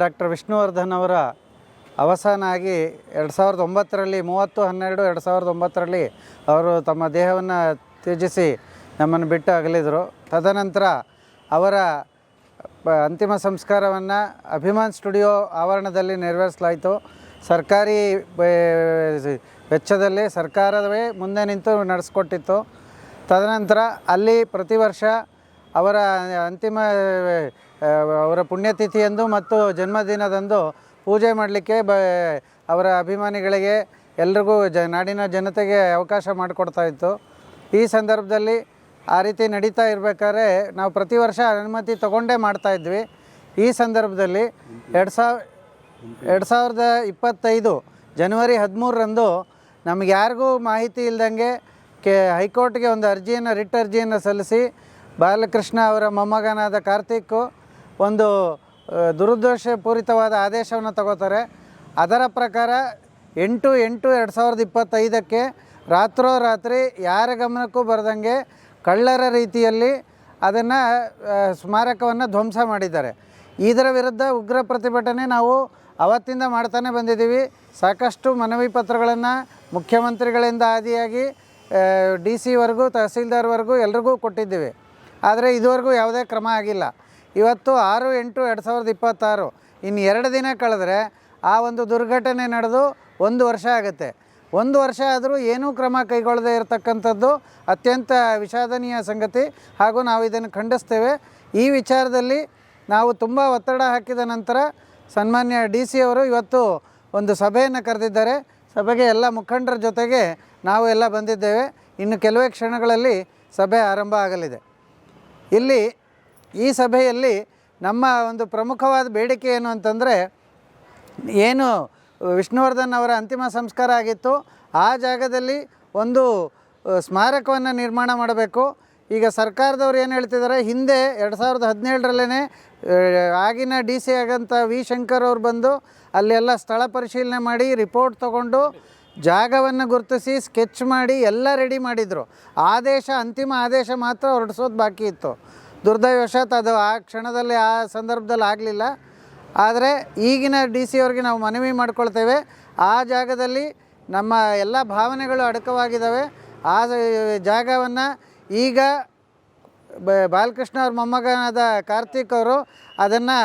Doctor Vishnuvardhan ಅವರ ಅವಸಾನ ಆಗಿ 2009ರಲ್ಲಿ 30/12/2009ರಲ್ಲಿ ಅವರು ತಮ್ಮ ದೇಹವನ್ನು ತ್ಯಜಿಸಿ ನಮ್ಮನ್ನು ಬಿಟ್ಟು ಅಗಲಿದರು. ತದನಂತರ ಅವರ ಅಂತಿಮ ಸಂಸ್ಕಾರವನ್ನು ಅಭಿಮಾನ್ ಸ್ಟುಡಿಯೋ ಆವರಣದಲ್ಲಿ ನೆರವೇರಿಸಲಾಯಿತು. ಸರ್ಕಾರಿ ವೆಚ್ಚದಲ್ಲಿ ಸರ್ಕಾರವೇ ಮುಂದೆ ನಿಂತು ನಡೆಸ್ಕೊಟ್ಟಿತ್ತು. ತದನಂತರ ಅಲ್ಲಿ ಪ್ರತಿ ವರ್ಷ ಅವರ ಅಂತಿಮ ಅವರ ಪುಣ್ಯತಿಥಿಯಂದು ಮತ್ತು ಜನ್ಮದಿನದಂದು ಪೂಜೆ ಮಾಡಲಿಕ್ಕೆ ಅವರ ಅಭಿಮಾನಿಗಳಿಗೆ ಎಲ್ರಿಗೂ ನಾಡಿನ ಜನತೆಗೆ ಅವಕಾಶ ಮಾಡಿಕೊಡ್ತಾಯಿತ್ತು. ಈ ಸಂದರ್ಭದಲ್ಲಿ ಆ ರೀತಿ ನಡೀತಾ ಇರಬೇಕಾದ್ರೆ ನಾವು ಪ್ರತಿ ವರ್ಷ ಅನುಮತಿ ತಗೊಂಡೇ ಮಾಡ್ತಾಯಿದ್ವಿ. ಈ ಸಂದರ್ಭದಲ್ಲಿ 2025 ಜನವರಿ 13ರಂದು ನಮಗೆ ಯಾರಿಗೂ ಮಾಹಿತಿ ಇಲ್ದಂಗೆ ಹೈಕೋರ್ಟ್ಗೆ ಒಂದು ರಿಟ್ ಅರ್ಜಿಯನ್ನು ಸಲ್ಲಿಸಿ ಬಾಲಕೃಷ್ಣ ಅವರ ಮೊಮ್ಮಗನಾದ ಕಾರ್ತಿಕ್ ಒಂದು ದುರುದ್ದೇಶಪೂರಿತವಾದ ಆದೇಶವನ್ನು ತಗೋತಾರೆ. ಅದರ ಪ್ರಕಾರ 8/8/2025 ರಾತ್ರೋರಾತ್ರಿ ಯಾರ ಗಮನಕ್ಕೂ ಬರದಂಗೆ ಕಳ್ಳರ ರೀತಿಯಲ್ಲಿ ಅದನ್ನು ಸ್ಮಾರಕವನ್ನು ಧ್ವಂಸ ಮಾಡಿದ್ದಾರೆ. ಇದರ ವಿರುದ್ಧ ಉಗ್ರ ಪ್ರತಿಭಟನೆ ನಾವು ಅವತ್ತಿಂದ ಮಾಡ್ತಾನೆ ಬಂದಿದ್ದೀವಿ. ಸಾಕಷ್ಟು ಮನವಿ ಪತ್ರಗಳನ್ನು ಮುಖ್ಯಮಂತ್ರಿಗಳಿಂದ ಆದಿಯಾಗಿ DC ತಹಸೀಲ್ದಾರ್ವರೆಗೂ ಎಲ್ರಿಗೂ ಕೊಟ್ಟಿದ್ದೀವಿ. ಆದರೆ ಇದುವರೆಗೂ ಯಾವುದೇ ಕ್ರಮ ಆಗಿಲ್ಲ. ಇವತ್ತು 6/8/2026 ಇನ್ನು 2 ದಿನ ಕಳೆದ್ರೆ ಆ ಒಂದು ದುರ್ಘಟನೆ ನಡೆದು 1 ವರ್ಷ ಆಗುತ್ತೆ. 1 ವರ್ಷ ಆದರೂ ಏನೂ ಕ್ರಮ ಕೈಗೊಳ್ಳದೇ ಇರತಕ್ಕಂಥದ್ದು ಅತ್ಯಂತ ವಿಷಾದನೀಯ ಸಂಗತಿ. ಹಾಗೂ ನಾವು ಇದನ್ನು ಖಂಡಿಸ್ತೇವೆ. ಈ ವಿಚಾರದಲ್ಲಿ ನಾವು ತುಂಬ ಒತ್ತಡ ಹಾಕಿದ ನಂತರ ಸನ್ಮಾನ್ಯ DC ಅವರು ಇವತ್ತು ಒಂದು ಸಭೆಯನ್ನು ಕರೆದಿದ್ದಾರೆ. ಸಭೆಗೆ ಎಲ್ಲ ಮುಖಂಡರ ಜೊತೆಗೆ ನಾವು ಎಲ್ಲ ಬಂದಿದ್ದೇವೆ. ಇನ್ನು ಕೆಲವೇ ಕ್ಷಣಗಳಲ್ಲಿ ಸಭೆ ಆರಂಭ ಆಗಲಿದೆ. ಈ ಸಭೆಯಲ್ಲಿ ನಮ್ಮ ಒಂದು ಪ್ರಮುಖವಾದ ಬೇಡಿಕೆ ಏನು ಅಂತಂದರೆ, ಏನು ವಿಷ್ಣುವರ್ಧನ್ ಅವರ ಅಂತಿಮ ಸಂಸ್ಕಾರ ಆಗಿತ್ತು ಆ ಜಾಗದಲ್ಲಿ ಒಂದು ಸ್ಮಾರಕವನ್ನು ನಿರ್ಮಾಣ ಮಾಡಬೇಕು. ಈಗ ಸರ್ಕಾರದವ್ರು ಏನು ಹೇಳ್ತಿದ್ದಾರೆ, ಹಿಂದೆ 2017ರಲ್ಲೇ ಆಗಿನ DC ಆಗಂಥ ವಿ ಶಂಕರ್ ಅವರು ಬಂದು ಅಲ್ಲೆಲ್ಲ ಸ್ಥಳ ಪರಿಶೀಲನೆ ಮಾಡಿ ರಿಪೋರ್ಟ್ ತೊಗೊಂಡು ಜಾಗವನ್ನು ಗುರುತಿಸಿ ಸ್ಕೆಚ್ ಮಾಡಿ ಎಲ್ಲ ರೆಡಿ ಮಾಡಿದರು. ಅಂತಿಮ ಆದೇಶ ಮಾತ್ರ ಹೊರಡಿಸೋದು ಬಾಕಿ ಇತ್ತು. ದುರ್ದೈವಶಾತ್ ಅದು ಆ ಕ್ಷಣದಲ್ಲಿ ಆ ಸಂದರ್ಭದಲ್ಲಿ ಆಗಲಿಲ್ಲ. ಆದರೆ ಈಗಿನ DC ಅವ್ರಿಗೆ ನಾವು ಮನವಿ ಮಾಡ್ಕೊಳ್ತೇವೆ, ಆ ಜಾಗದಲ್ಲಿ ನಮ್ಮ ಎಲ್ಲ ಭಾವನೆಗಳು ಅಡಕವಾಗಿದ್ದಾವೆ. ಆ ಜಾಗವನ್ನು ಈಗ ಬಾಲಕೃಷ್ಣ ಅವ್ರ ಮೊಮ್ಮಗನಾದ ಕಾರ್ತಿಕ್ ಅವರು ಅದನ್ನು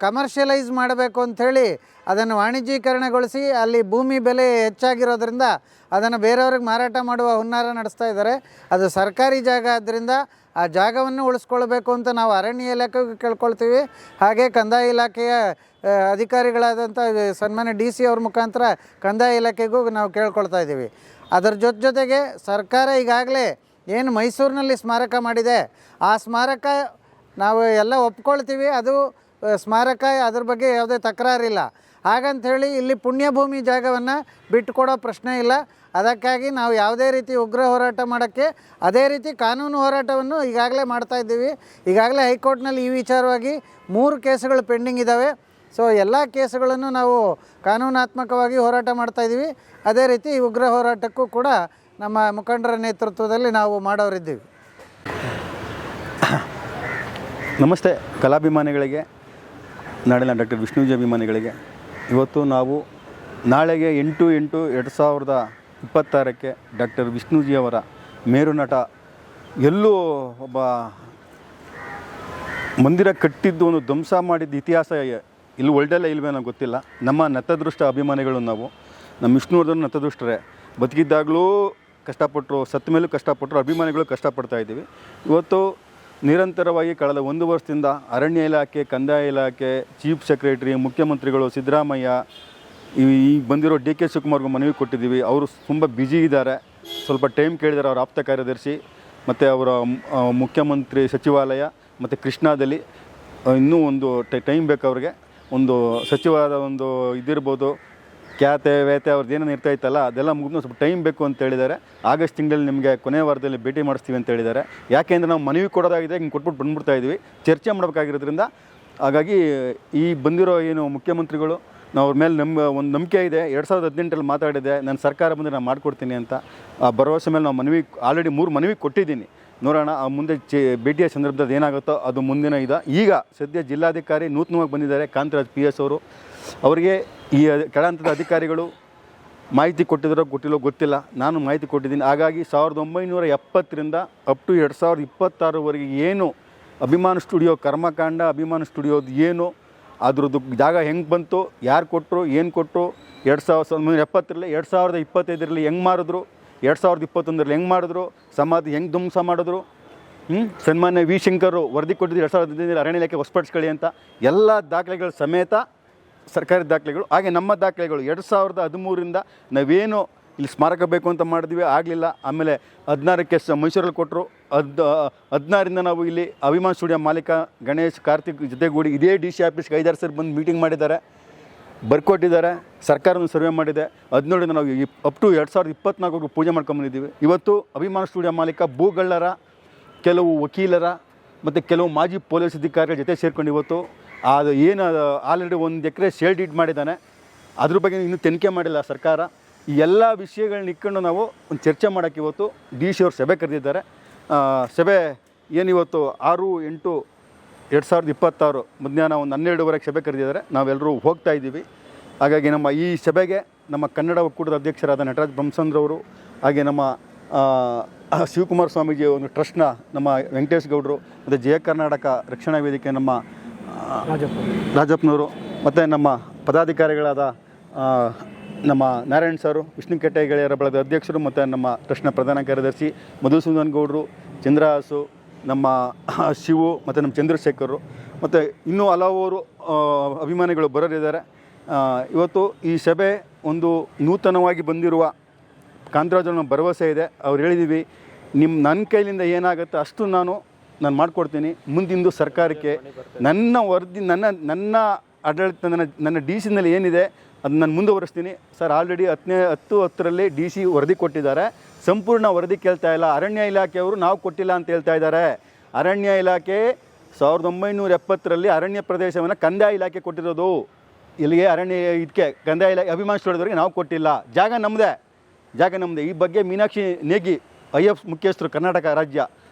ಕಮರ್ಷಿಯಲೈಸ್ ಮಾಡಬೇಕು ಅಂಥೇಳಿ ಅದನ್ನು ವಾಣಿಜ್ಯೀಕರಣಗೊಳಿಸಿ ಅಲ್ಲಿ ಭೂಮಿ ಬೆಲೆ ಹೆಚ್ಚಾಗಿರೋದ್ರಿಂದ ಅದನ್ನು ಬೇರೆಯವ್ರಿಗೆ ಮಾರಾಟ ಮಾಡುವ ಹುನ್ನಾರ ನಡೆಸ್ತಾ ಇದ್ದಾರೆ. ಅದು ಸರ್ಕಾರಿ ಜಾಗ ಆದ್ದರಿಂದ ಆ ಜಾಗವನ್ನು ಉಳಿಸ್ಕೊಳ್ಬೇಕು ಅಂತ ನಾವು ಅರಣ್ಯ ಇಲಾಖೆಗೂ ಕೇಳ್ಕೊಳ್ತೀವಿ. ಹಾಗೆ ಕಂದಾಯ ಇಲಾಖೆಯ ಅಧಿಕಾರಿಗಳಾದಂಥ ಸನ್ಮಾನ್ಯ DC ಅವ್ರ ಮುಖಾಂತರ ಕಂದಾಯ ಇಲಾಖೆಗೂ ನಾವು ಕೇಳ್ಕೊಳ್ತಾ ಇದ್ದೀವಿ. ಅದರ ಜೊತೆಗೆ ಸರ್ಕಾರ ಈಗಾಗಲೇ ಏನು ಮೈಸೂರಿನಲ್ಲಿ ಸ್ಮಾರಕ ಮಾಡಿದೆ, ಆ ಸ್ಮಾರಕ ನಾವು ಎಲ್ಲ ಒಪ್ಕೊಳ್ತೀವಿ. ಅದು ಸ್ಮಾರಕ, ಅದ್ರ ಬಗ್ಗೆ ಯಾವುದೇ ತಕರಾರಿಲ್ಲ. ಹಾಗಂಥೇಳಿ ಇಲ್ಲಿ ಪುಣ್ಯಭೂಮಿ ಜಾಗವನ್ನು ಬಿಟ್ಟುಕೊಡೋ ಪ್ರಶ್ನೆ ಇಲ್ಲ. ಅದಕ್ಕಾಗಿ ನಾವು ಯಾವುದೇ ರೀತಿ ಉಗ್ರ ಹೋರಾಟ ಮಾಡೋಕ್ಕೆ ಅದೇ ರೀತಿ ಕಾನೂನು ಹೋರಾಟವನ್ನು ಈಗಾಗಲೇ ಮಾಡ್ತಾಯಿದ್ದೀವಿ. ಈಗಾಗಲೇ ಹೈಕೋರ್ಟ್ನಲ್ಲಿ ಈ ವಿಚಾರವಾಗಿ 3 ಕೇಸುಗಳು ಪೆಂಡಿಂಗ್ ಇದ್ದಾವೆ. ಸೊ ಎಲ್ಲ ಕೇಸುಗಳನ್ನು ನಾವು ಕಾನೂನಾತ್ಮಕವಾಗಿ ಹೋರಾಟ ಮಾಡ್ತಾಯಿದ್ದೀವಿ. ಅದೇ ರೀತಿ ಉಗ್ರ ಹೋರಾಟಕ್ಕೂ ಕೂಡ ನಮ್ಮ ಮುಖಂಡರ ನೇತೃತ್ವದಲ್ಲಿ ನಾವು ಮಾಡೋರಿದ್ದೀವಿ. ನಮಸ್ತೆ ಕಲಾಭಿಮಾನಿಗಳಿಗೆ, ನಾಡಿನ ಡಾಕ್ಟರ್ ವಿಷ್ಣುಜಿ ಅಭಿಮಾನಿಗಳಿಗೆ. ಇವತ್ತು ನಾವು ನಾಳೆಗೆ 8/8/2026 ಡಾಕ್ಟರ್ ವಿಷ್ಣುಜಿಯವರ ಮೇರು ನಟ, ಎಲ್ಲೂ ಒಬ್ಬ ಮಂದಿರ ಕಟ್ಟಿದ್ದು ಒಂದು ಧ್ವಂಸ ಮಾಡಿದ್ದು ಇತಿಹಾಸ ಇಲ್ಲಿ ಒಳ್ಳೆಲ್ಲ ಇಲ್ವೇನೋ ಗೊತ್ತಿಲ್ಲ. ನಮ್ಮ ನತದೃಷ್ಟ ಅಭಿಮಾನಿಗಳು ನಾವು. ನಮ್ಮ ವಿಷ್ಣುವರ್ಧನ್ ನತದೃಷ್ಟರೇ. ಬದುಕಿದ್ದಾಗಲೂ ಕಷ್ಟಪಟ್ಟರು, ಸತ್ತ ಮೇಲೂ ಕಷ್ಟಪಟ್ಟರು, ಅಭಿಮಾನಿಗಳು ಕಷ್ಟಪಡ್ತಾಯಿದ್ದೀವಿ. ಇವತ್ತು ನಿರಂತರವಾಗಿ ಕಳೆದ 1 ವರ್ಷದಿಂದ ಅರಣ್ಯ ಇಲಾಖೆ, ಕಂದಾಯ ಇಲಾಖೆ, ಚೀಫ್ ಸೆಕ್ರೆಟರಿ, ಮುಖ್ಯಮಂತ್ರಿಗಳು ಸಿದ್ದರಾಮಯ್ಯ, ಈ ಬಂದಿರೋ DK ಶಿವಕುಮಾರ್ಗೂ ಮನವಿ ಕೊಟ್ಟಿದ್ದೀವಿ. ಅವರು ತುಂಬ ಬ್ಯುಸಿ ಇದ್ದಾರೆ. ಸ್ವಲ್ಪ ಟೈಮ್ ಕೇಳಿದ್ದಾರೆ ಅವರ ಆಪ್ತ ಕಾರ್ಯದರ್ಶಿ ಮತ್ತು ಅವರ ಮುಖ್ಯಮಂತ್ರಿ ಸಚಿವಾಲಯ ಮತ್ತು ಕೃಷ್ಣಾದಲ್ಲಿ. ಇನ್ನೂ ಒಂದು ಟೈಮ್ ಬೇಕು ಅವ್ರಿಗೆ. ಒಂದು ಸಚಿವಾದ ಒಂದು ಇದಿರ್ಬೋದು, ಖ್ಯಾತೆ ವ್ಯಾತೆ ಅವ್ರದ್ದು ಏನೇನು ಇರ್ತೈತಲ್ಲ ಅದೆಲ್ಲ ಮುಗಿದು ಸ್ವಲ್ಪ ಟೈಮ್ ಬೇಕು ಅಂತ ಹೇಳಿದ್ದಾರೆ. ಆಗಸ್ಟ್ ತಿಂಗಳಲ್ಲಿ ನಿಮಗೆ ಕೊನೆ ವಾರದಲ್ಲಿ ಭೇಟಿ ಮಾಡಿಸ್ತೀವಿ ಅಂತ ಹೇಳಿದ್ದಾರೆ. ಯಾಕೆಂದರೆ ನಾವು ಮನವಿ ಕೊಡೋದಾಗಿದೆ, ಹಿಂಗೆ ಕೊಟ್ಬಿಟ್ಟು ಬಂದ್ಬಿಡ್ತಾ ಇದ್ವಿ, ಚರ್ಚೆ ಮಾಡಬೇಕಾಗಿರೋದ್ರಿಂದ. ಹಾಗಾಗಿ ಈ ಬಂದಿರೋ ಏನು ಮುಖ್ಯಮಂತ್ರಿಗಳು, ನಾವು ಅವ್ರ ಮೇಲೆ ಒಂದು ನಂಬಿಕೆ ಇದೆ. 2018ರಲ್ಲಿ ಮಾತಾಡಿದೆ, ನಾನು ಸರ್ಕಾರ ಬಂದರೆ ನಾನು ಮಾಡಿಕೊಡ್ತೀನಿ ಅಂತ. ಆ ಭರವಸೆ ಮೇಲೆ ನಾವು ಆಲ್ರೆಡಿ 3 ಮನವಿ ಕೊಟ್ಟಿದ್ದೀನಿ. ನೋಡೋಣ ಆ ಮುಂದೆ ಭೇಟಿಯ ಸಂದರ್ಭದಲ್ಲಿ ಏನಾಗುತ್ತೋ ಅದು ಮುಂದಿನ ಈಗ ಸದ್ಯ ಜಿಲ್ಲಾಧಿಕಾರಿ ನೂತನವಾಗಿ ಬಂದಿದ್ದಾರೆ ಕಾಂತರಾಜ್ PS ಅವರು. ಅವರಿಗೆ ಈ ಕೆಳಹಂತದ ಅಧಿಕಾರಿಗಳು ಮಾಹಿತಿ ಕೊಟ್ಟಿಲ್ಲೋ ಗೊತ್ತಿಲ್ಲ. ನಾನು ಮಾಹಿತಿ ಕೊಟ್ಟಿದ್ದೀನಿ. ಹಾಗಾಗಿ 1970ರಿಂದ ಅಪ್ ಟು 2026ವರೆಗೆ ಏನು ಅಭಿಮಾನ ಸ್ಟುಡಿಯೋ ಕರ್ಮಕಾಂಡ, ಅಭಿಮಾನ ಸ್ಟುಡಿಯೋದು ಏನು, ಅದ್ರದ್ದು ಜಾಗ ಹೆಂಗೆ ಬಂತು, ಯಾರು ಕೊಟ್ಟರು, ಏನು ಕೊಟ್ಟರು, 1970ರಲ್ಲಿ 2025ರಲ್ಲಿ ಹೆಂಗೆ ಮಾಡಿದ್ರು, 2021ರಲ್ಲಿ ಹೆಂಗೆ ಮಾಡಿದ್ರು, ಸಮಾಧಿ ಹೆಂಗೆ ಧ್ವಂಸ ಮಾಡಿದ್ರು, ಸನ್ಮಾನ್ಯ ವಿ ಶಂಕರ್ ವರದಿ ಕೊಟ್ಟಿದ್ದು 2015 ಅರಣ್ಯ ಇಲಾಖೆ ಹೊಸಪಡಿಸ್ಕೊಳ್ಳಿ ಅಂತ ಎಲ್ಲ ದಾಖಲೆಗಳ ಸಮೇತ ಸರ್ಕಾರಿ ದಾಖಲೆಗಳು. ಹಾಗೆ ನಮ್ಮ ದಾಖಲೆಗಳು 2013ರಿಂದ ನಾವೇನು ಇಲ್ಲಿ ಸ್ಮಾರಕ ಬೇಕು ಅಂತ ಮಾಡಿದ್ವಿ, ಆಗಲಿಲ್ಲ. ಆಮೇಲೆ 16ಕ್ಕೆ ಮೈಸೂರಲ್ಲಿ ಕೊಟ್ಟರು. 16ರಿಂದ ನಾವು ಇಲ್ಲಿ ಅಭಿಮಾನ್ ಸ್ಟುಡಿಯೋ ಮಾಲೀಕ ಗಣೇಶ್ ಕಾರ್ತಿಕ್ ಜೊತೆಗೂಡಿ ಇದೇ DC ಆಫೀಸ್ಗೆ 5-6 ಸರಿ ಬಂದು ಮೀಟಿಂಗ್ ಮಾಡಿದ್ದಾರೆ, ಬರ್ಕೊಟ್ಟಿದ್ದಾರೆ. ಸರ್ಕಾರವನ್ನು ಸರ್ವೆ ಮಾಡಿದೆ. 17ರಿಂದ ನಾವು ಅಪ್ ಟು 2024 ಪೂಜೆ ಮಾಡ್ಕೊಂಬಂದಿದ್ದೀವಿ. ಇವತ್ತು ಅಭಿಮಾನ ಸ್ಟುಡಿಯೋ ಮಾಲೀಕ ಭೂಗಳ್ಳರ, ಕೆಲವು ವಕೀಲರ ಮತ್ತು ಕೆಲವು ಮಾಜಿ ಪೊಲೀಸ್ ಅಧಿಕಾರಿಗಳ ಜೊತೆ ಸೇರ್ಕೊಂಡು ಇವತ್ತು ಅದು ಏನು ಆಲ್ರೆಡಿ 1 ಎಕರೆ ಸೇಲ್ ಡೀಡ್ ಮಾಡಿದ್ದಾನೆ, ಅದ್ರ ಬಗ್ಗೆ ಇನ್ನೂ ತನಿಖೆ ಮಾಡಿಲ್ಲ ಸರ್ಕಾರ. ಈ ಎಲ್ಲ ವಿಷಯಗಳನ್ನ ಇಟ್ಕೊಂಡು ನಾವು ಒಂದು ಚರ್ಚೆ ಮಾಡೋಕ್ಕೆ ಇವತ್ತು DC ಅವರು ಸಭೆ ಕರೆದಿದ್ದಾರೆ. ಸಭೆ ಏನಿವತ್ತು 6/8/2026 ಮಧ್ಯಾಹ್ನ ಒಂದು 12:15 ಸಭೆ ಕರೆದಿದ್ದಾರೆ. ನಾವೆಲ್ಲರೂ ಹೋಗ್ತಾ ಇದ್ದೀವಿ. ಹಾಗಾಗಿ ನಮ್ಮ ಈ ಸಭೆಗೆ ನಮ್ಮ ಕನ್ನಡ ಒಕ್ಕೂಟದ ಅಧ್ಯಕ್ಷರಾದ ನಟರಾಜ್ ಬ್ರಹ್ಮಸಂದ್ರವರು, ಹಾಗೆ ನಮ್ಮ ಶಿವಕುಮಾರ ಸ್ವಾಮೀಜಿ ಒಂದು ಟ್ರಸ್ಟ್ನ ನಮ್ಮ ವೆಂಕಟೇಶ್ ಗೌಡರು, ಮತ್ತು ಜಯ ಕರ್ನಾಟಕ ರಕ್ಷಣಾ ವೇದಿಕೆ ನಮ್ಮ ರಾಜಪ್ಪನವರು, ಮತ್ತು ನಮ್ಮ ಪದಾಧಿಕಾರಿಗಳಾದ ನಮ್ಮ ನಾರಾಯಣ್ ಸರು, ವಿಷ್ಣು ಕೆಟ್ಟೆ ಗೆಳೆಯರ ಬಳಗದ ಅಧ್ಯಕ್ಷರು, ಮತ್ತು ನಮ್ಮ ಟ್ರಸ್ಟ್ನ ಪ್ರಧಾನ ಕಾರ್ಯದರ್ಶಿ ಮಧುಸೂದನ್ ಗೌಡರು, ಚಂದ್ರಹಾಸು, ನಮ್ಮ ಶಿವು, ಮತ್ತು ನಮ್ಮ ಚಂದ್ರಶೇಖರು, ಮತ್ತು ಇನ್ನೂ ಹಲವಾರು ಅಭಿಮಾನಿಗಳು ಬರೋರಿದ್ದಾರೆ. ಇವತ್ತು ಈ ಸಭೆ ಒಂದು ನೂತನವಾಗಿ ಬಂದಿರುವ ಕಾಂತರಾಜನ ಭರವಸೆ ಇದೆ. ಅವ್ರು ಹೇಳಿದ್ದೀವಿ, ನನ್ನ ಕೈಲಿಂದ ಏನಾಗುತ್ತೆ ಅಷ್ಟು ನಾನು ಮಾಡಿಕೊಡ್ತೀನಿ. ಮುಂದಿಂದು ಸರ್ಕಾರಕ್ಕೆ ನನ್ನ ವರದಿ, ನನ್ನ ಆಡಳಿತ, ನನ್ನ DC ಏನಿದೆ ಅದು ನಾನು ಮುಂದುವರಿಸ್ತೀನಿ. ಸರ್, ಆಲ್ರೆಡಿ 10/10ರಲ್ಲಿ DC ವರದಿ ಕೊಟ್ಟಿದ್ದಾರೆ. ಸಂಪೂರ್ಣ ವರದಿ ಕೇಳ್ತಾ ಇಲ್ಲ. ಅರಣ್ಯ ಇಲಾಖೆಯವರು ನಾವು ಕೊಟ್ಟಿಲ್ಲ ಅಂತ ಹೇಳ್ತಾ ಇದ್ದಾರೆ. ಅರಣ್ಯ ಇಲಾಖೆ 1970ರಲ್ಲಿ ಅರಣ್ಯ ಪ್ರದೇಶವನ್ನು ಕಂದಾಯ ಇಲಾಖೆ ಕೊಟ್ಟಿರೋದು. ಇಲ್ಲಿಗೆ ಅರಣ್ಯ ಇದಕ್ಕೆ ಕಂದಾಯ ಇಲಾಖೆ ಅಭಿಮಾನ ಸ್ಟುಡಿಯೋದವರಿಗೆ ನಾವು ಕೊಟ್ಟಿಲ್ಲ. ಜಾಗ ನಮ್ಮದೇ. ಈ ಬಗ್ಗೆ ಮೀನಾಕ್ಷಿ ನೇಗಿ IF ಮುಖ್ಯಸ್ಥರು ಕರ್ನಾಟಕ ರಾಜ್ಯ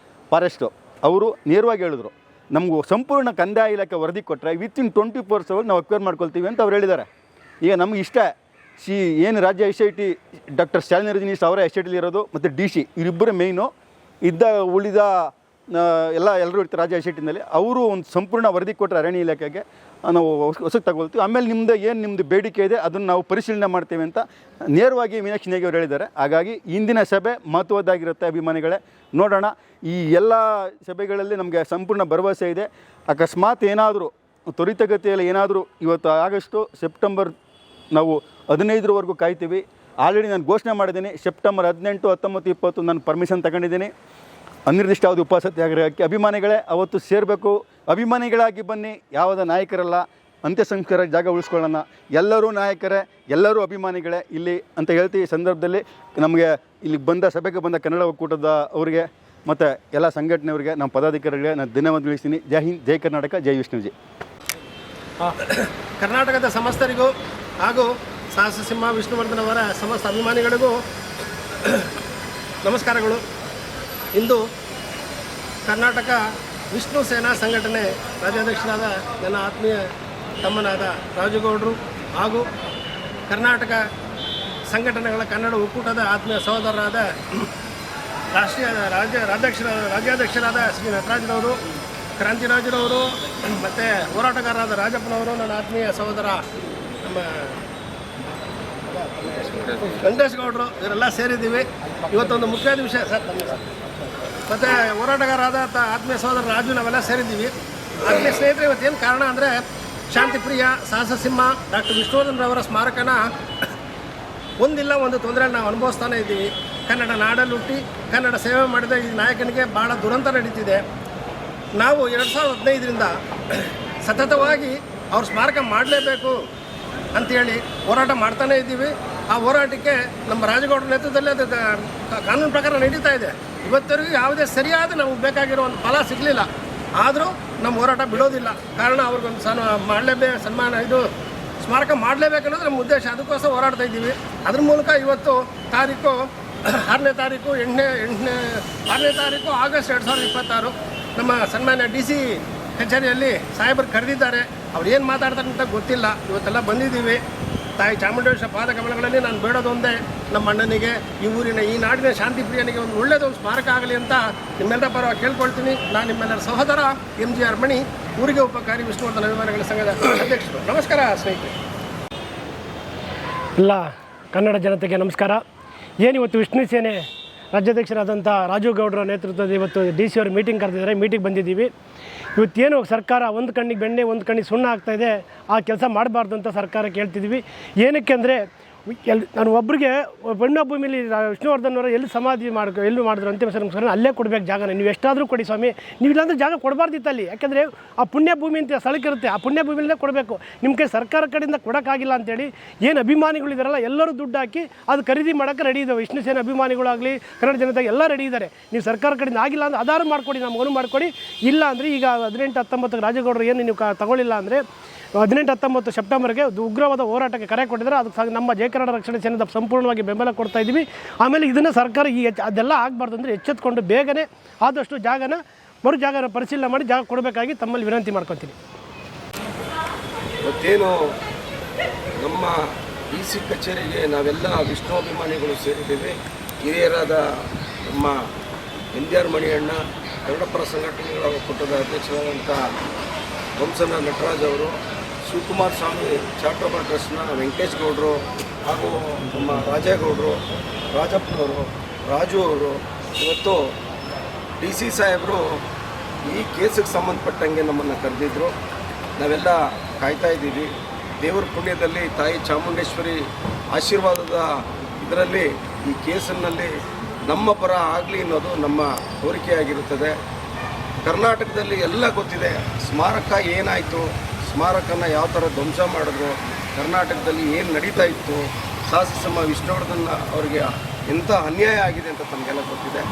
ಫಾರೆಸ್ಟು ಅವರು ನೇರವಾಗಿ ಹೇಳಿದ್ರು, ನಮಗೂ ಸಂಪೂರ್ಣ ಕಂದಾಯ ಇಲಾಖೆ ವರದಿ ಕೊಟ್ಟರೆ ವಿತಿನ್ 24 hours ನಾವು ಅಕ್ವೈರ್ ಮಾಡ್ಕೊಳ್ತೀವಿ ಅಂತ ಅವ್ರು ಹೇಳಿದ್ದಾರೆ. ಈಗ ನಮ್ಗೆ ಇಷ್ಟ ಏನು ರಾಜ್ಯ SIT ಡಾಕ್ಟರ್ ಸ್ಟಾಲಿನ್ ರಜನೀಶ್ ಅವರ SITಲಿ ಇರೋದು, ಮತ್ತು DC ಇವರಿಬ್ಬರು ಮೇಯ್ನು. ಉಳಿದ ಎಲ್ಲರೂ ಇರ್ತಾರೆ ರಾಜ್ಯ SITನಲ್ಲಿ. ಅವರು ಒಂದು ಸಂಪೂರ್ಣ ವರದಿ ಕೊಟ್ಟರೆ ಅರಣ್ಯ ಇಲಾಖೆಗೆ ನಾವು ಹೊಸಕ್ಕೆ ತಗೊಳ್ತೀವಿ. ಆಮೇಲೆ ನಿಮ್ಮದು ಬೇಡಿಕೆ ಇದೆ ಅದನ್ನು ನಾವು ಪರಿಶೀಲನೆ ಮಾಡ್ತೇವೆ ಅಂತ ನೇರವಾಗಿ ಮೀನಾಕ್ಷಿ ನೇಗಿ ಅವರು ಹೇಳಿದ್ದಾರೆ. ಹಾಗಾಗಿ ಇಂದಿನ ಸಭೆ ಮಹತ್ವದ್ದಾಗಿರುತ್ತೆ ಅಭಿಮಾನಿಗಳೇ. ನೋಡೋಣ, ಈ ಎಲ್ಲ ಸಭೆಗಳಲ್ಲಿ ನಮಗೆ ಸಂಪೂರ್ಣ ಭರವಸೆ ಇದೆ. ಅಕಸ್ಮಾತ್ ಏನಾದರೂ ತ್ವರಿತಗತಿಯಲ್ಲಿ ಏನಾದರೂ ಇವತ್ತು ಆಗಸ್ಟು, ಸೆಪ್ಟೆಂಬರ್ ನಾವು 15ರವರೆಗೂ ಕಾಯ್ತೀವಿ. ಆಲ್ರೆಡಿ ನಾನು ಘೋಷಣೆ ಮಾಡಿದ್ದೀನಿ, ಸೆಪ್ಟೆಂಬರ್ 18, 19, 20 ನಾನು ಪರ್ಮಿಷನ್ ತಗೊಂಡಿದ್ದೀನಿ ಅನಿರ್ದಿಷ್ಟಾವಧಿ ಉಪವಾಸ ಸತ್ಯಾಗ್ರಹಕ್ಕೆ. ಅಭಿಮಾನಿಗಳೇ ಅವತ್ತು ಸೇರಬೇಕು. ಅಭಿಮಾನಿಗಳಾಗಿ ಬನ್ನಿ, ಯಾವುದೇ ನಾಯಕರಲ್ಲ. ಅಂತ್ಯ ಸಂಸ್ಕಾರ ಜಾಗ ಉಳಿಸ್ಕೊಳ್ಳೋಣ. ಎಲ್ಲರೂ ನಾಯಕರೇ, ಎಲ್ಲರೂ ಅಭಿಮಾನಿಗಳೇ ಇಲ್ಲಿ ಅಂತ ಹೇಳ್ತೀವಿ. ಈ ಸಂದರ್ಭದಲ್ಲಿ ನಮಗೆ ಇಲ್ಲಿ ಸಭೆಗೆ ಬಂದ ಕನ್ನಡ ಒಕ್ಕೂಟದ ಅವರಿಗೆ ಮತ್ತು ಎಲ್ಲ ಸಂಘಟನೆಯವರಿಗೆ, ನಮ್ಮ ಪದಾಧಿಕಾರಿಗಳಿಗೆ ನಾನು ಧನ್ಯವಾದ ತಿಳಿಸ್ತೀನಿ. ಜೈ ಹಿಂದ್, ಜೈ ಕರ್ನಾಟಕ, ಜೈ ವಿಷ್ಣುಜಿ. ಕರ್ನಾಟಕದ ಸಮಸ್ತರಿಗೂ ಹಾಗೂ ಸಾಹಸ ಸಿಂಹ ವಿಷ್ಣುವರ್ಧನ್ ಅವರ ಸಮಸ್ತ ಅಭಿಮಾನಿಗಳಿಗೂ ನಮಸ್ಕಾರಗಳು. ಇಂದು ಕರ್ನಾಟಕ ವಿಷ್ಣು ಸೇನಾ ಸಂಘಟನೆ ರಾಜ್ಯಾಧ್ಯಕ್ಷರಾದ ನನ್ನ ಆತ್ಮೀಯ ತಮ್ಮನಾದ ರಾಜುಗೌಡರು ಹಾಗೂ ಕರ್ನಾಟಕ ಸಂಘಟನೆಗಳ ಕನ್ನಡ ಒಕ್ಕೂಟದ ಆತ್ಮೀಯ ಸಹೋದರರಾದ ರಾಜ್ಯಾಧ್ಯಕ್ಷರಾದ ಶ್ರೀ ನಟರಾಜ್ರವರು, ಕ್ರಾಂತಿರಾಜರವರು, ಮತ್ತು ಹೋರಾಟಗಾರರಾದ ರಾಜಪ್ಪನವರು, ನನ್ನ ಆತ್ಮೀಯ ಸಹೋದರ ನಮ್ಮ ವೆಂಕಟೇಶ್ ಗೌಡರು, ಇವರೆಲ್ಲ ಸೇರಿದ್ದೀವಿ. ಇವತ್ತೊಂದು ಮುಖ್ಯವಾದ ವಿಷಯ ಸರ್, ಮತ್ತು ಹೋರಾಟಗಾರರಾದ ಆತ್ಮೀಯ ಸಹೋದರ ರಾಜು, ನಾವೆಲ್ಲ ಸೇರಿದ್ದೀವಿ. ಆತ್ಮೀಯ ಸ್ನೇಹಿತರೆ, ಇವತ್ತೇನು ಕಾರಣ ಅಂದರೆ ಶಾಂತಿಪ್ರಿಯ ಸಾಹಸ ಸಿಂಹ ಡಾಕ್ಟರ್ ವಿಷ್ಣುವರ್ಧನ್ರವರ ಸ್ಮಾರಕನ ಒಂದಿಲ್ಲ ಒಂದು ತೊಂದರೆ ನಾವು ಅನುಭವಿಸ್ತಾನೆ ಇದ್ದೀವಿ. ಕನ್ನಡ ನಾಡಲ್ಲಿ ಹುಟ್ಟಿ ಕನ್ನಡ ಸೇವೆ ಮಾಡಿದ ಈ ನಾಯಕನಿಗೆ ಭಾಳ ದುರಂತ ನಡೀತಿದೆ. ನಾವು 2015ರಿಂದ ಸತತವಾಗಿ ಅವ್ರ ಸ್ಮಾರಕ ಮಾಡಲೇಬೇಕು ಅಂಥೇಳಿ ಹೋರಾಟ ಮಾಡ್ತಾನೇ ಇದ್ದೀವಿ. ಆ ಹೋರಾಟಕ್ಕೆ ನಮ್ಮ ರಾಜಗೌಡರ ನೇತೃತ್ವದಲ್ಲಿ ಅದು ಕಾನೂನು ಪ್ರಕಾರ ನಡೀತಾ ಇದೆ. ಇವತ್ತರೆಗೂ ಯಾವುದೇ ಸರಿಯಾದ ನಮಗೆ ಬೇಕಾಗಿರೋ ಒಂದು ಫಲ ಸಿಗಲಿಲ್ಲ. ಆದರೂ ನಮ್ಮ ಹೋರಾಟ ಬಿಡೋದಿಲ್ಲ. ಕಾರಣ ಅವ್ರಿಗೊಂದು ಸನ್ಮಾನ ಸ್ಮಾರಕ ಮಾಡಲೇಬೇಕನ್ನೋದು ನಮ್ಮ ಉದ್ದೇಶ. ಅದಕ್ಕೋಸ್ಕರ ಹೋರಾಡ್ತಾ ಇದ್ದೀವಿ. ಅದ್ರ ಮೂಲಕ ಇವತ್ತು ತಾರೀಕು 6ನೇ ತಾರೀಕು ಆಗಸ್ಟ್ 2026 ನಮ್ಮ ಸನ್ಮಾನ್ಯ DC ಕಚೇರಿಯಲ್ಲಿ ಸಾಹೇಬರು ಕರೆದಿದ್ದಾರೆ. ಅವ್ರು ಏನು ಮಾತಾಡ್ತಾರೆ ಅಂತ ಗೊತ್ತಿಲ್ಲ. ಇವತ್ತೆಲ್ಲ ಬಂದಿದ್ದೀವಿ. ತಾಯಿ ಚಾಮುಂಡೇಶ್ವರ ಪಾದ ಕಮಲಗಳಲ್ಲಿ ನಾನು ಬೇಡೋದು ಒಂದೇ, ನಮ್ಮ ಅಣ್ಣನಿಗೆ, ಈ ಊರಿನ, ಈ ನಾಡಿನ ಶಾಂತಿ ಪ್ರಿಯನಿಗೆ ಒಂದು ಒಳ್ಳೆಯದೊಂದು ಸ್ಮಾರಕ ಆಗಲಿ ಅಂತ ನಿಮ್ಮೆಲ್ಲರ ಪರವಾಗಿ ಕೇಳ್ಕೊಳ್ತೀನಿ. ನಾನು ನಿಮ್ಮೆಲ್ಲರ ಸಹೋದರ MGR ಮಣಿ, ಊರಿಗೆ ಉಪಕಾರಿ ವಿಷ್ಣುವರ್ಧನ್ ಅಭಿಮಾನಿಗಳ ಸಂಘದ ಅಧ್ಯಕ್ಷರು. ನಮಸ್ಕಾರ ಸ್ನೇಹಿತರೆ. ಎಲ್ಲ ಕನ್ನಡ ಜನತೆಗೆ ನಮಸ್ಕಾರ. ಏನಿವತ್ತು ವಿಷ್ಣು ಸೇನೆ ರಾಜ್ಯಾಧ್ಯಕ್ಷರಾದಂಥ ರಾಜು ಗೌಡರ ನೇತೃತ್ವದ ಇವತ್ತು DC ಅವರು ಮೀಟಿಂಗ್ ಕರೆದಿದ್ದಾರೆ. ಮೀಟಿಂಗ್ ಬಂದಿದ್ದೀವಿ. ಇವತ್ತೇನು ಸರ್ಕಾರ ಒಂದು ಕಣ್ಣಿಗೆ ಬೆಣ್ಣೆ ಒಂದು ಕಣ್ಣಿಗೆ ಸುಣ್ಣ ಆಗ್ತಾಯಿದೆ, ಆ ಕೆಲಸ ಮಾಡಬಾರ್ದು ಅಂತ ಸರ್ಕಾರಕ್ಕೆ ಹೇಳ್ತಿದ್ದೀವಿ. ಏನಕ್ಕೆ ಅಂದರೆ ನಾನು ಒಬ್ಬರಿಗೆ ಪುಣ್ಯಭೂಮಿಲಿ ವಿಷ್ಣುವರ್ಧನ್ ಅವರು ಎಲ್ಲಿ ಸಮಾಧಿ ಎಲ್ಲಿ ಮಾಡಿದ್ರು ಅಂತಿಮ ಸಂಸ್ಕಾರ ಅಲ್ಲೇ ಕೊಡಬೇಕು ಜಾಗನ. ನೀವು ಎಷ್ಟಾದರೂ ಕೊಡಿ ಸ್ವಾಮಿ, ನೀವು ಇಲ್ಲಾಂದ್ರೆ ಜಾಗ ಕೊಡಬಾರ್ದಿತ್ತು ಅಲ್ಲಿ. ಯಾಕೆಂದರೆ ಆ ಪುಣ್ಯಭೂಮಿ ಅಂತ ಸ್ಥಳಕ್ಕಿರುತ್ತೆ, ಆ ಪುಣ್ಯಭೂಮಿಯಲ್ಲೇ ಕೊಡಬೇಕು. ನಿಮ್ಮ ಕೈ ಸರ್ಕಾರ ಕಡೆಯಿಂದ ಕೊಡೋಕ್ಕಾಗಿಲ್ಲ ಅಂತೇಳಿ ಏನು ಅಭಿಮಾನಿಗಳಿದಾರಲ್ಲ ಎಲ್ಲರೂ ದುಡ್ಡು ಹಾಕಿ ಅದು ಖರೀದಿ ಮಾಡೋಕ್ಕೆ ರೆಡಿ ಇದ್ದಾವೆ. ವಿಷ್ಣು ಸೇನೆ ಅಭಿಮಾನಿಗಳಾಗಲಿ ಕನ್ನಡ ಜನತೆಗೆ ಎಲ್ಲ ರೆಡಿ ಇದ್ದಾರೆ. ನೀವು ಸರ್ಕಾರ ಕಡೆಯಿಂದ ಆಗಿಲ್ಲ ಅಂದರೆ ಆಧಾರ ಮಾಡಿಕೊಡಿ, ನಮಗೂ ಮಾಡಿಕೊಡಿ. ಇಲ್ಲ ಅಂದರೆ ಈಗ 18-19 ರಾಜಗೌಡರು ಏನು ನೀವು ತಗೊಳ್ಳಿಲ್ಲ ಅಂದರೆ 18-19 ಸೆಪ್ಟೆಂಬರ್ಗೆ ಉಗ್ರವಾದ ಹೋರಾಟಕ್ಕೆ ಕರೆ ಕೊಟ್ಟಿದ್ದಾರೆ. ಅದಕ್ಕೆ ನಮ್ಮ ಜಯ ಕನ್ನಡ ರಕ್ಷಣಾ ಸೇನೆಯಿಂದ ಸಂಪೂರ್ಣವಾಗಿ ಬೆಂಬಲ ಕೊಡ್ತಾ ಇದ್ದೀವಿ. ಆಮೇಲೆ ಇದನ್ನು ಸರ್ಕಾರ ಅದೆಲ್ಲ ಆಗಬಾರ್ದು ಅಂದರೆ ಎಚ್ಚೆತ್ಕೊಂಡು ಬೇಗನೆ ಆದಷ್ಟು ಜಾಗನ ಪರಿಶೀಲನೆ ಮಾಡಿ ಜಾಗ ಕೊಡಬೇಕಾಗಿ ತಮ್ಮಲ್ಲಿ ವಿನಂತಿ ಮಾಡ್ಕೊತೀನಿ. ಮತ್ತೇನು ನಮ್ಮ DC ಕಚೇರಿಗೆ ನಾವೆಲ್ಲ ವಿಷ್ಣು ಅಭಿಮಾನಿಗಳು ಸೇರಿದ್ದೇವೆ. ಹಿರಿಯರಾದ ನಮ್ಮ MGR ಮಣಿಯಣ್ಣ, ಕನ್ನಡಪರ ಸಂಘಟನೆಗಳ ಒಕ್ಕೂಟದ ಅಧ್ಯಕ್ಷರಾದಂಥ ವಂಸನ ನಟರಾಜ್ ಅವರು, ಶಿವಕುಮಾರ ಸ್ವಾಮಿ ಚಾರಿಟಬಲ್ ಟ್ರಸ್ಟ್ನ ವೆಂಕಟೇಶ್ ಗೌಡರು, ಹಾಗೂ ನಮ್ಮ ರಾಜೇಗೌಡರು, ರಾಜಪ್ಪನವರು, ರಾಜು ಅವರು, ಇವತ್ತು DC ಸಾಹೇಬರು ಈ ಕೇಸಿಗೆ ಸಂಬಂಧಪಟ್ಟಂಗೆ ನಮ್ಮನ್ನು ಕರೆದಿದ್ದರು. ನಾವೆಲ್ಲ ಕಾಯ್ತಾ ಇದ್ದೀವಿ. ದೇವರ ಪುಣ್ಯದಲ್ಲಿ ತಾಯಿ ಚಾಮುಂಡೇಶ್ವರಿ ಆಶೀರ್ವಾದದ ಇದರಲ್ಲಿ ಈ ಕೇಸಿನಲ್ಲಿ ನಮ್ಮ ಪರ ಆಗಲಿ ಅನ್ನೋದು ನಮ್ಮ ಕೋರಿಕೆಯಾಗಿರುತ್ತದೆ. ಕರ್ನಾಟಕದಲ್ಲಿ ಎಲ್ಲ ಗೊತ್ತಿದೆ, ಸ್ಮಾರಕ ಏನಾಯಿತು, ಸ್ಮಾರಕನ ಯಾವ ಥರ ಧ್ವಂಸ ಮಾಡಿದ್ರು, ಕರ್ನಾಟಕದಲ್ಲಿ ಏನು ನಡೀತಾ ಇತ್ತು, ಶಾಸಕ ವಿಷ್ಣುವರ್ಧನ್ ಅವರಿಗೆ ಎಂಥ ಅನ್ಯಾಯ ಆಗಿದೆ ಅಂತ ತಮಗೆಲ್ಲ ಗೊತ್ತಿದೆ.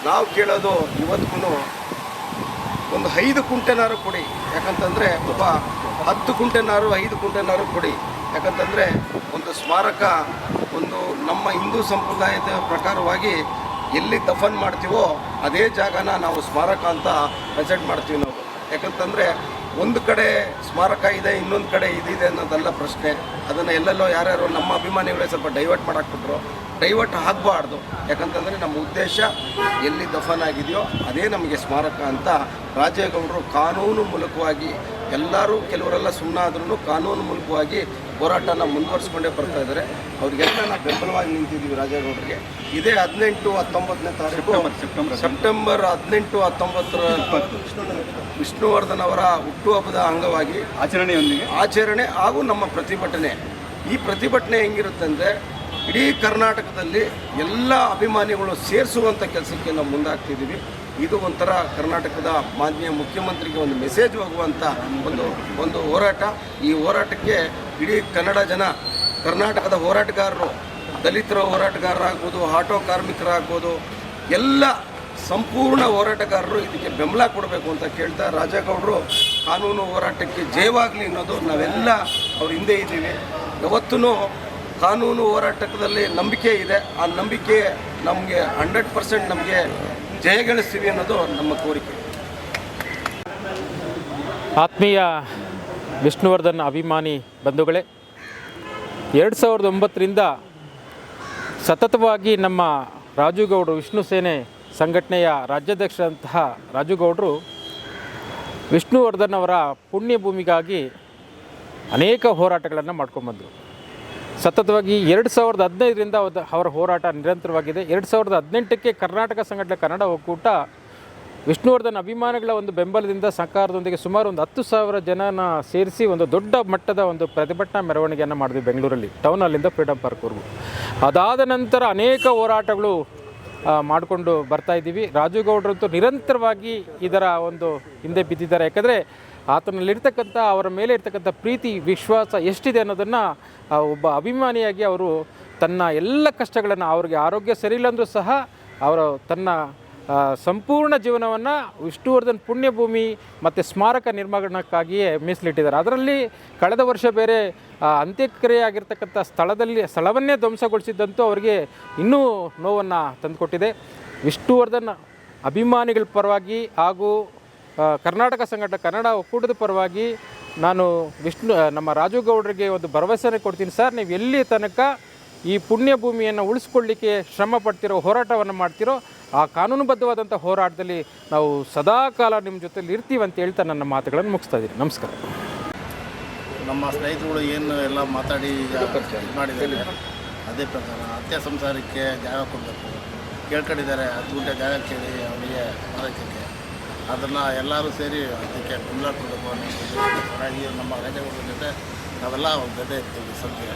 ನಾವು ಕೇಳೋದು ಇವತ್ತಿಗೂ ಒಂದು 5 ಕುಂಟೆನಾರು ಕೊಡಿ. ಯಾಕಂತಂದರೆ ಒಬ್ಬ 10 ಕುಂಟೆನಾರು 5 ಕುಂಟೆನಾರು ಕೊಡಿ. ಯಾಕಂತಂದರೆ ಒಂದು ಸ್ಮಾರಕ ಒಂದು ನಮ್ಮ ಹಿಂದೂ ಸಂಪ್ರದಾಯದ ಪ್ರಕಾರವಾಗಿ ಎಲ್ಲಿ ದಫನ್ ಮಾಡ್ತೀವೋ ಅದೇ ಜಾಗನ ನಾವು ಸ್ಮಾರಕ ಅಂತ ಪ್ರೆಸೆಂಟ್ ಮಾಡ್ತೀವಿ ನಾವು. ಯಾಕಂತಂದರೆ ಒಂದು ಕಡೆ ಸ್ಮಾರಕ ಇದೆ, ಇನ್ನೊಂದು ಕಡೆ ಇದಿದೆ ಅನ್ನೋದಲ್ಲ ಪ್ರಶ್ನೆ. ಅದನ್ನು ಎಲ್ಲೆಲ್ಲೋ ಯಾರ್ಯಾರು ನಮ್ಮ ಅಭಿಮಾನಿಗಳೇ ಸ್ವಲ್ಪ ಡೈವರ್ಟ್ ಮಾಡಾಕ್ಬಿಟ್ರು. ಡೈವರ್ಟ್ ಆಗಬಾರ್ದು. ಯಾಕಂತಂದರೆ ನಮ್ಮ ಉದ್ದೇಶ ಎಲ್ಲಿ ದಫನ್ ಆಗಿದೆಯೋ ಅದೇ ನಮಗೆ ಸ್ಮಾರಕ ಅಂತ ರಾಜೇಗೌಡರು ಕಾನೂನು ಮೂಲಕವಾಗಿ, ಎಲ್ಲರೂ ಕೆಲವರೆಲ್ಲ ಸುಮ್ಮನಾದ್ರೂ ಕಾನೂನು ಮೂಲಕವಾಗಿ ಹೋರಾಟನ ಮುಂದುವರಿಸ್ಕೊಂಡೇ ಬರ್ತಾ ಇದ್ದಾರೆ. ಅವರಿಗೆಲ್ಲ ನಾವು ಬೆಂಬಲವಾಗಿ ನಿಂತಿದ್ದೀವಿ ರಾಜೇಗೌಡರಿಗೆ. ಇದೇ 18-19ನೇ ತಾರೀಕು ಸೆಪ್ಟೆಂಬರ್ 18-19 ವಿಷ್ಣುವರ್ಧನ್ ಅವರ ಹುಟ್ಟುಹಬ್ಬದ ಅಂಗವಾಗಿ ಆಚರಣೆ ಹಾಗೂ ನಮ್ಮ ಪ್ರತಿಭಟನೆ. ಈ ಪ್ರತಿಭಟನೆ ಹೆಂಗಿರುತ್ತೆ ಅಂದರೆ ಇಡೀ ಕರ್ನಾಟಕದಲ್ಲಿ ಎಲ್ಲ ಅಭಿಮಾನಿಗಳು ಸೇರಿಸುವಂಥ ಕೆಲಸಕ್ಕೆ ನಾವು ಮುಂದಾಗ್ತಿದ್ದೀವಿ. ಇದು ಒಂಥರ ಕರ್ನಾಟಕದ ಮಾನ್ಯ ಮುಖ್ಯಮಂತ್ರಿಗೆ ಒಂದು ಮೆಸೇಜ್ ಹೋಗುವಂಥ ಒಂದು ಹೋರಾಟ. ಈ ಹೋರಾಟಕ್ಕೆ ಇಡೀ ಕನ್ನಡ ಜನ, ಕರ್ನಾಟಕದ ಹೋರಾಟಗಾರರು, ದಲಿತರ ಹೋರಾಟಗಾರರಾಗ್ಬೋದು, ಆಟೋ ಕಾರ್ಮಿಕರಾಗ್ಬೋದು, ಎಲ್ಲ ಸಂಪೂರ್ಣ ಹೋರಾಟಗಾರರು ಇದಕ್ಕೆ ಬೆಂಬಲ ಕೊಡಬೇಕು ಅಂತ ಕೇಳ್ತಾ, ರಾಜೇಗೌಡರು ಕಾನೂನು ಹೋರಾಟಕ್ಕೆ ಜಯವಾಗಲಿ ಅನ್ನೋದು ನಾವೆಲ್ಲ ಅವ್ರ ಹಿಂದೆ ಇದ್ದೀವಿ. ಯಾವತ್ತೂ ಕಾನೂನು ಹೋರಾಟದಲ್ಲಿ ನಂಬಿಕೆ ಇದೆ. ಆ ನಂಬಿಕೆ ನಮಗೆ 100% ನಮಗೆ ಜಯಗಳಿಸ್ತೀವಿ ಅನ್ನೋದು ನಮ್ಮ ಕೋರಿಕೆ. ಆತ್ಮೀಯ ವಿಷ್ಣುವರ್ಧನ್ ಅಭಿಮಾನಿ ಬಂಧುಗಳೇ, 2009ರಿಂದ ಸತತವಾಗಿ ನಮ್ಮ ರಾಜುಗೌಡರು, ವಿಷ್ಣು ಸೇನೆ ಸಂಘಟನೆಯ ರಾಜ್ಯಾಧ್ಯಕ್ಷರಂತಹ ರಾಜುಗೌಡರು ವಿಷ್ಣುವರ್ಧನ್ ಅವರ ಪುಣ್ಯಭೂಮಿಗಾಗಿ ಅನೇಕ ಹೋರಾಟಗಳನ್ನು ಮಾಡ್ಕೊಂಡ್ಬಂದರು. ಸತತವಾಗಿ 2015ರಿಂದ ಅವರ ಹೋರಾಟ ನಿರಂತರವಾಗಿದೆ. 2018ಕ್ಕೆ ಕರ್ನಾಟಕ ಸಂಘಟನೆ ಕನ್ನಡ ಒಕ್ಕೂಟ ವಿಷ್ಣುವರ್ಧನ್ ಅಭಿಮಾನಿಗಳ ಒಂದು ಬೆಂಬಲದಿಂದ ಸರ್ಕಾರದೊಂದಿಗೆ ಸುಮಾರು ಒಂದು 10,000 ಜನನ ಸೇರಿಸಿ ಒಂದು ದೊಡ್ಡ ಮಟ್ಟದ ಒಂದು ಪ್ರತಿಭಟನಾ ಮೆರವಣಿಗೆಯನ್ನು ಮಾಡಿದ್ವಿ ಬೆಂಗಳೂರಲ್ಲಿ, ಟೌನ್ ಹಾಲಿಂದ ಫ್ರೀಡಮ್ ಪಾರ್ಕ್ವರೆಗೂ. ಅದಾದ ನಂತರ ಅನೇಕ ಹೋರಾಟಗಳು ಮಾಡಿಕೊಂಡು ಬರ್ತಾ ಇದ್ದೀವಿ. ರಾಜುಗೌಡರಂತೂ ನಿರಂತರವಾಗಿ ಇದರ ಒಂದು ಹಿಂದೆ ಬಿದ್ದಿದ್ದಾರೆ. ಯಾಕಂದರೆ ಆತನಲ್ಲಿರ್ತಕ್ಕಂಥ, ಅವರ ಮೇಲೆ ಇರ್ತಕ್ಕಂಥ ಪ್ರೀತಿ ವಿಶ್ವಾಸ ಎಷ್ಟಿದೆ ಅನ್ನೋದನ್ನು ಒಬ್ಬ ಅಭಿಮಾನಿಯಾಗಿ ಅವರು ತನ್ನ ಎಲ್ಲ ಕಷ್ಟಗಳನ್ನು, ಅವ್ರಿಗೆ ಆರೋಗ್ಯ ಸರಿಯಿಲ್ಲ ಅಂದರೂ ಸಹ ಅವರು ತನ್ನ ಸಂಪೂರ್ಣ ಜೀವನವನ್ನು ವಿಷ್ಣುವರ್ಧನ್ ಪುಣ್ಯಭೂಮಿ ಮತ್ತು ಸ್ಮಾರಕ ನಿರ್ಮಾಣಕ್ಕಾಗಿಯೇ ಮೀಸಲಿಟ್ಟಿದ್ದಾರೆ. ಅದರಲ್ಲಿ ಕಳೆದ ವರ್ಷ ಬೇರೆ ಅಂತ್ಯಕ್ರಿಯೆ ಆಗಿರ್ತಕ್ಕಂಥ ಸ್ಥಳವನ್ನೇ ಧ್ವಂಸಗೊಳಿಸಿದ್ದಂತೂ ಅವರಿಗೆ ಇನ್ನೂ ನೋವನ್ನು ತಂದುಕೊಟ್ಟಿದೆ. ವಿಷ್ಣುವರ್ಧನ್ ಅಭಿಮಾನಿಗಳ ಪರವಾಗಿ ಹಾಗೂ ಕರ್ನಾಟಕ ಸಂಘಟನೆ ಕನ್ನಡ ಒಕ್ಕೂಟದ ಪರವಾಗಿ ನಾನು ನಮ್ಮ ರಾಜು ಗೌಡರಿಗೆ ಒಂದು ಭರವಸೆ ಕೊಡ್ತೀನಿ. ಸರ್, ನೀವು ಎಲ್ಲಿ ತನಕ ಈ ಪುಣ್ಯಭೂಮಿಯನ್ನು ಉಳಿಸ್ಕೊಳ್ಳಿಕ್ಕೆ ಶ್ರಮ ಪಡ್ತಿರೋ, ಹೋರಾಟವನ್ನು ಮಾಡ್ತಿರೋ, ಆ ಕಾನೂನುಬದ್ಧವಾದಂಥ ಹೋರಾಟದಲ್ಲಿ ನಾವು ಸದಾಕಾಲ ನಿಮ್ಮ ಜೊತೆಲಿ ಇರ್ತೀವಿ ಅಂತ ಹೇಳ್ತಾ ನನ್ನ ಮಾತುಗಳನ್ನು ಮುಗಿಸ್ತಾ ಇದ್ದೀನಿ. ನಮಸ್ಕಾರ. ನಮ್ಮ ಸ್ನೇಹಿತರುಗಳು ಏನು ಎಲ್ಲ ಮಾತಾಡಿ ಮಾಡಿದ್ದಾರೆ ಅದೇ ಪ್ರಕಾರ ಅತ್ಯ ಸಂಸಾರಕ್ಕೆ ಜಾಗ ಕೊಡಬೇಕು ಕೇಳ್ಕೊಂಡಿದ್ದಾರೆ. 10 ಗುಂಟೆ ಜಾಗ ಕೇಳಿ ಅವನಿಗೆ ಮಾರಕ್ಕೆ ಅದನ್ನು ಎಲ್ಲರೂ ಸೇರಿ ಅದಕ್ಕೆ ಬೆಂಬಲ ಕೊಡಬೇಕು ಅನ್ನೋ ನಮ್ಮ ರಾಜಗೌಡರ ಜೊತೆ ನಾವೆಲ್ಲ ಒಂದು ಜೊತೆ ಇರ್ತೀವಿ ಸದ್ಯ.